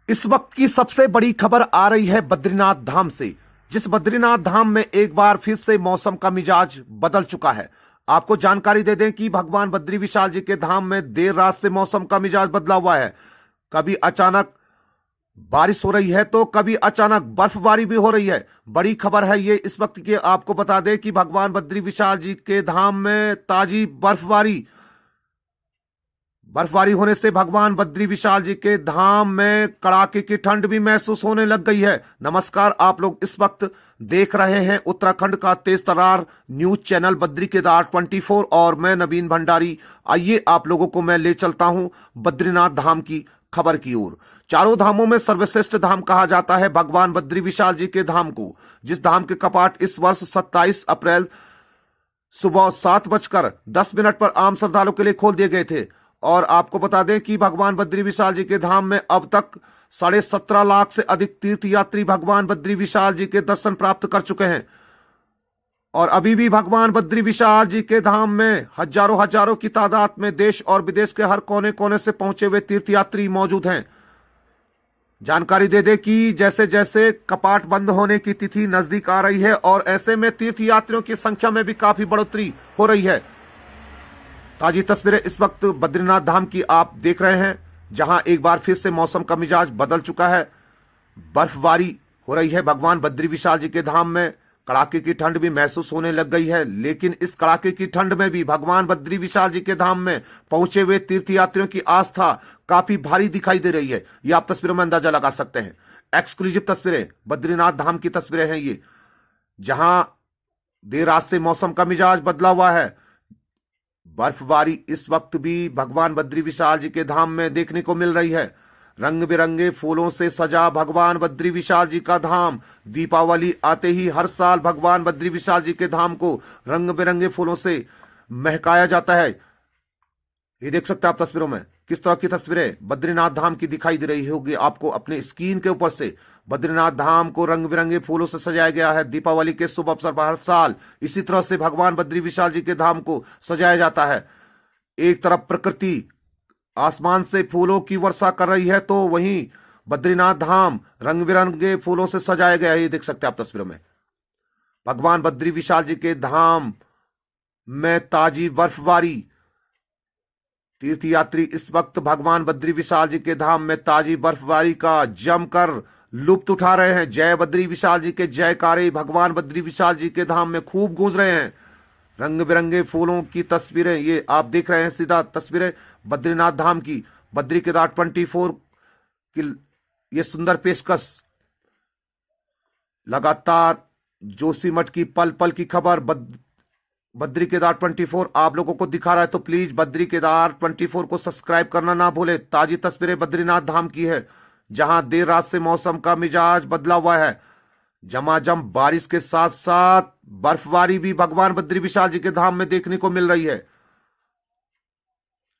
इस वक्त की सबसे बड़ी खबर आ रही है बद्रीनाथ धाम से। जिस बद्रीनाथ धाम में एक बार फिर से मौसम का मिजाज बदल चुका है। आपको जानकारी दे दें कि भगवान बद्री विशाल जी के धाम में देर रात से मौसम का मिजाज बदला हुआ है। कभी अचानक बारिश हो रही है तो कभी अचानक बर्फबारी भी हो रही है। बड़ी खबर है ये इस वक्त की। आपको बता दें कि भगवान बद्री विशाल जी के धाम में ताजी बर्फबारी होने से भगवान बद्री विशाल जी के धाम में कड़ाके की ठंड भी महसूस होने लग गई है। नमस्कार, आप लोग इस वक्त देख रहे हैं उत्तराखंड का तेज तर्रार न्यूज चैनल बद्री केदार 24 और मैं नवीन भंडारी। आइए आप लोगों को मैं ले चलता हूं बद्रीनाथ धाम की खबर की ओर। चारों धामों में सर्वश्रेष्ठ धाम कहा जाता है भगवान बद्री विशाल जी के धाम को, जिस धाम के कपाट इस वर्ष 27 अप्रैल सुबह 7:10 पर आम श्रद्धालुओं के लिए खोल दिए गए थे। और आपको बता दें कि भगवान बद्री विशाल जी के धाम में अब तक 17.5 लाख से अधिक तीर्थ यात्री भगवान बद्री विशाल जी के दर्शन प्राप्त कर चुके हैं। और अभी भी भगवान बद्री विशाल जी के धाम में हजारों की तादाद में देश और विदेश के हर कोने कोने से पहुंचे हुए तीर्थयात्री मौजूद हैं। जानकारी दे दे कि जैसे जैसे कपाट बंद होने की तिथि नजदीक आ रही है और ऐसे में तीर्थयात्रियों की संख्या में भी काफी बढ़ोतरी हो रही है। ताजी तस्वीरें इस वक्त बद्रीनाथ धाम की आप देख रहे हैं, जहां एक बार फिर से मौसम का मिजाज बदल चुका है। बर्फबारी हो रही है भगवान बद्री विशाल जी के धाम में। कड़ाके की ठंड भी महसूस होने लग गई है, लेकिन इस कड़ाके की ठंड में भी भगवान बद्री विशाल जी के धाम में पहुंचे हुए तीर्थयात्रियों की आस्था काफी भारी दिखाई दे रही है। ये आप तस्वीरों में अंदाजा लगा सकते हैं। एक्सक्लूसिव तस्वीरें बद्रीनाथ धाम की तस्वीरें हैं ये, जहां देर रात से मौसम का मिजाज बदला हुआ है। बर्फबारी इस वक्त भी भगवान बद्री विशाल जी के धाम में देखने को मिल रही है। रंग बिरंगे फूलों से सजा भगवान बद्री विशाल जी का धाम। दीपावली आते ही हर साल भगवान बद्री विशाल जी के धाम को रंग बिरंगे फूलों से महकाया जाता है। ये देख सकते हैं आप तस्वीरों में किस तरह की तस्वीरें बद्रीनाथ धाम की दिखाई दे रही होगी आपको अपने स्क्रीन के ऊपर से। बद्रीनाथ धाम को रंग बिरंगे फूलों से सजाया गया है। दीपावली के शुभ अवसर पर हर साल इसी तरह से भगवान बद्री विशाल जी के धाम को सजाया जाता है। एक तरफ प्रकृति आसमान से फूलों की वर्षा कर रही है, तो वहीं बद्रीनाथ धाम रंग बिरंगे फूलों से सजाया गया है। ये देख सकते हैं आप तस्वीरों में भगवान बद्री विशाल जी के धाम में ताजी बर्फबारी। तीर्थयात्री इस वक्त भगवान बद्री विशाल जी के धाम में ताजी बर्फबारी का जमकर लुत्फ उठा रहे हैं। जय बद्री विशाल जी के जयकारे भगवान बद्री विशाल जी के धाम में खूब गूंज रहे हैं। रंग बिरंगे फूलों की तस्वीरें ये आप देख रहे हैं, सीधा तस्वीरें बद्रीनाथ धाम की। बद्री केदार 24 की ये सुंदर पेशकश लगातार जोशीमठ की पल पल की खबर बद्री केदार 24 आप लोगों को दिखा रहा है, तो प्लीज बद्री केदार 24 को सब्सक्राइब करना ना भूले। ताजी तस्वीरें बद्रीनाथ धाम की है, जहां देर रात से मौसम का मिजाज बदला हुआ है। झमाझम बारिश के साथ साथ बर्फबारी भी भगवान बद्री विशाल जी के धाम में देखने को मिल रही है।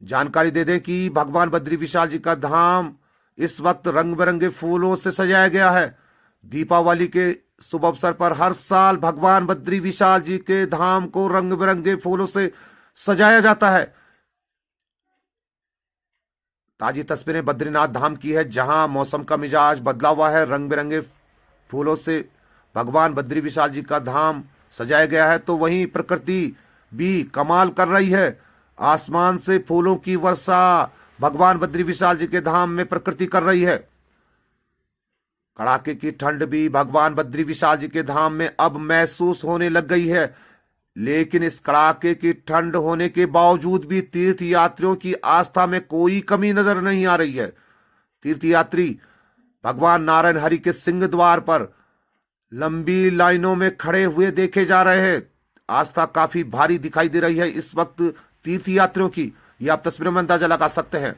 जानकारी दे दें कि भगवान बद्री विशाल जी का धाम इस वक्त रंग बिरंगे फूलों से सजाया गया है। दीपावली के शुभ अवसर पर हर साल भगवान बद्री विशाल जी के धाम को रंग बिरंगे फूलों से सजाया जाता है। ताजी तस्वीरें बद्रीनाथ धाम की है, जहां मौसम का मिजाज बदला हुआ है। रंग बिरंगे फूलों से भगवान बद्री विशाल जी का धाम सजाया गया है, तो वहीं प्रकृति भी कमाल कर रही है। आसमान से फूलों की वर्षा भगवान बद्री विशाल जी के धाम में प्रकृति कर रही है। कड़ाके की ठंड भी भगवान बद्री विशाल जी के धाम में अब महसूस होने लग गई है, लेकिन इस कड़ाके की ठंड होने के बावजूद भी तीर्थ यात्रियों की आस्था में कोई कमी नजर नहीं आ रही है। तीर्थयात्री भगवान नारायण हरि के सिंह द्वार पर लंबी लाइनों में खड़े हुए देखे जा रहे हैं। आस्था काफी भारी दिखाई दे रही है इस वक्त तीर्थयात्रियों की। यह आप तस्वीरों में अंदाजा लगा सकते हैं।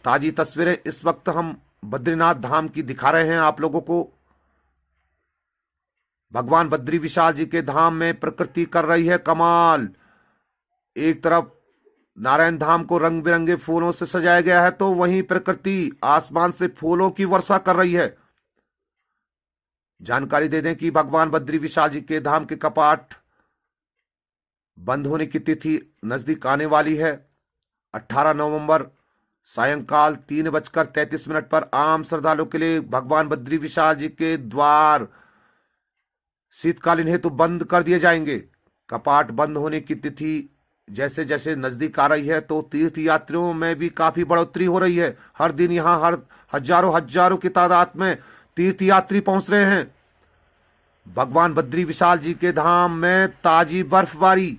ताजी तस्वीरें इस वक्त हम बद्रीनाथ धाम की दिखा रहे हैं आप लोगों को। भगवान बद्री विशाल जी के धाम में प्रकृति कर रही है कमाल। एक तरफ नारायण धाम को रंग बिरंगे फूलों से सजाया गया है, तो वहीं प्रकृति आसमान से फूलों की वर्षा कर रही है। जानकारी दे दें कि भगवान बद्री विशाल जी के धाम के कपाट बंद होने की तिथि नजदीक आने वाली है। 18 नवंबर सायंकाल 3:33 पर आम श्रद्धालुओं के लिए भगवान बद्री विशाल जी के द्वार शीतकालीन हेतु बंद कर दिए जाएंगे। कपाट बंद होने की तिथि जैसे जैसे नजदीक आ रही है तो तीर्थ यात्रियों में भी काफी बढ़ोतरी हो रही है। हर दिन यहाँ हर हजारों की तादाद में तीर्थ यात्री पहुंच रहे हैं। भगवान बद्री विशाल जी के धाम में ताजी बर्फबारी।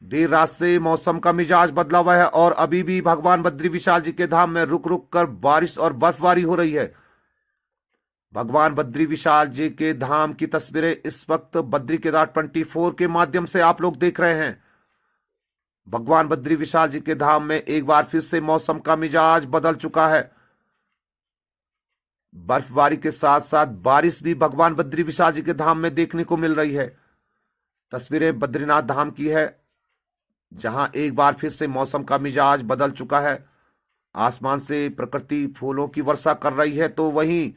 देर रात से मौसम का मिजाज बदला हुआ है और अभी भी भगवान बद्री विशाल जी के धाम में रुक रुक कर बारिश और बर्फबारी हो रही है। भगवान बद्री विशाल जी के धाम की तस्वीरें इस वक्त बद्री केदार 24 के माध्यम से आप लोग देख रहे हैं। भगवान बद्री विशाल जी के धाम में एक बार फिर से मौसम का मिजाज बदल चुका है। बर्फबारी के साथ साथ बारिश भी भगवान बद्री विशाल जी के धाम में देखने को मिल रही है। तस्वीरें बद्रीनाथ धाम की है, जहां एक बार फिर से मौसम का मिजाज बदल चुका है। आसमान से प्रकृति फूलों की वर्षा कर रही है, तो वहीं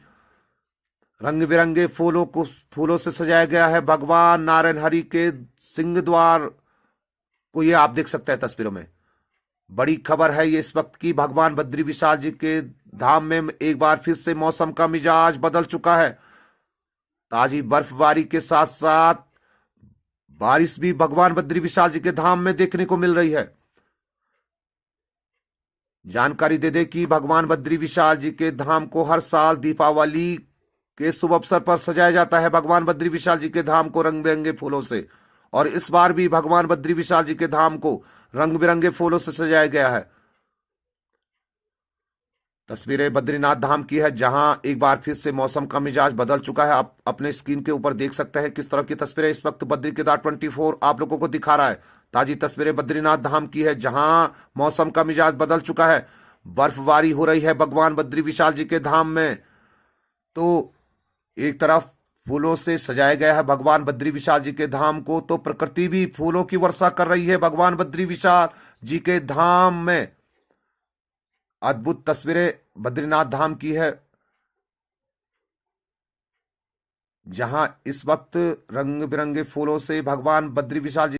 रंग बिरंगे फूलों से सजाया गया है भगवान नारायण हरि के सिंह द्वार को। ये आप देख सकते हैं तस्वीरों में। बड़ी खबर है ये इस वक्त की, भगवान बद्री विशाल जी के धाम में एक बार फिर से मौसम का मिजाज बदल चुका है। ताजी बर्फबारी के साथ साथ बारिश भी भगवान बद्री विशाल जी के धाम में देखने को मिल रही है। जानकारी दे दे कि भगवान बद्री विशाल जी के धाम को हर साल दीपावली के शुभ अवसर पर सजाया जाता है। भगवान बद्री विशाल जी के धाम को रंग बिरंगे फूलों से, और इस बार भी भगवान बद्री विशाल जी के धाम को रंग बिरंगे फूलों से सजाया गया है। तस्वीरें बद्रीनाथ धाम की है, जहां एक बार फिर से मौसम का मिजाज बदल चुका है। आप अपने स्क्रीन के ऊपर देख सकते हैं किस तरह की तस्वीरें इस वक्त बद्री केदार 24 आप लोगों को दिखा रहा है। ताजी तस्वीरें बद्रीनाथ धाम की है, जहां मौसम का मिजाज बदल चुका है। बर्फबारी हो रही है भगवान बद्री विशाल जी के धाम में। तो एक तरफ फूलों से सजाया गया है भगवान बद्री विशाल जी के धाम को, तो प्रकृति भी फूलों की वर्षा कर रही है भगवान बद्री विशाल जी के धाम में। अद्भुत तस्वीरें बद्रीनाथ धाम की है, जहां इस वक्त रंग बिरंगे फूलों से भगवान बद्री विशाल जी